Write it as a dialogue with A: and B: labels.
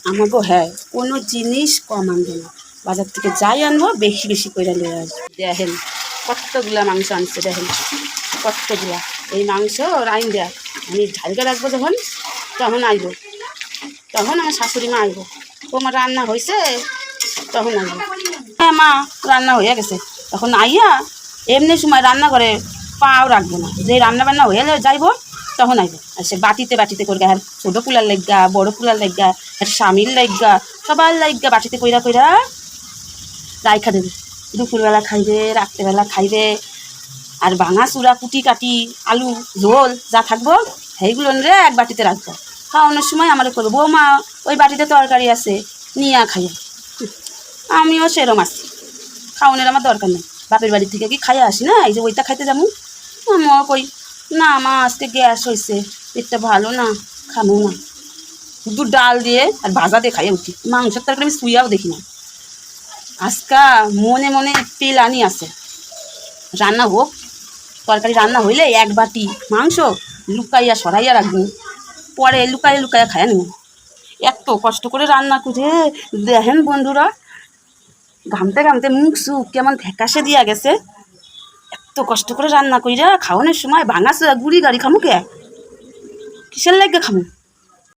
A: আমাকে হ্যাঁ কোনো জিনিস কম আনবে না, বাজার থেকে যাই আনবো বেশি বেশি করে নিয়ে আসবো। দেখেন কতগুলা মাংস আনছে, দেখেন কতগুলা। এই মাংস রাইন দেয় আমি ঢালকে রাখবো যখন, তখন আইব, তখন আমার শাশুড়ি মা আইব, তোমার রান্না হয়েছে তখন আইব। হ্যাঁ মা রান্না হয়ে গেছে, তখন আইয়া এমনি সময় রান্না করে পাও রাখবো না, যে রান্না বান্না হয়ে যাইব তখন আইব। আর সে বাটিতে বাটিতে করে আর ছোটো কুলার লাগা বড়ো কুলার লাগা আর স্বামীর লাগা সবার লাগা বাটিতে কইরা কইরা রাইখা দেবে। দুপুরবেলা খাইবে, রাত্রেবেলা খাইবে। আর ভাঙা চূড়া কুটি কাটি আলু ঝোল যা থাকবো সেইগুলো রে এক বাটিতে রাখবো। খাওয়ানোর সময় আমার করবো বৌমা ওই বাটিতে তরকারি আছে নিয়ে খাইয়া। আমিও সেরম আছি, খাওয়ানোর আমার দরকার নেই, বাপের বাড়ি থেকে কি খাইয়া আসি না, এই যে ওইটা খাইতে যাবো। আমিও কই না মা আজকে গ্যাস হয়েছে, পেটটা ভালো না, খাবো না। শুধু ডাল দিয়ে আর ভাজা দিয়ে খাইয়ে উঠি, মাংসের তরকারি আমি শুইয়াও দেখি না। আজকা মনে মনে পেলানি আছে, রান্না হোক, তরকারি রান্না হইলে এক বাটি মাংস লুকাইয়া সরাইয়া রাখবো, পরে লুকাইয়া লুকাইয়া খাইয়া নেব। এত কষ্ট করে রান্না করে দেখেন বন্ধুরা, ঘামতে ঘামতে মুখ সুখ কেমন ফ্যাকাশে দিয়া গেছে। এত কষ্ট করে রান্না কইরা খাওয়ানোর সময় ভাঙা গুড়ি গাড়ি খামুকে কিসের লাগে খামু।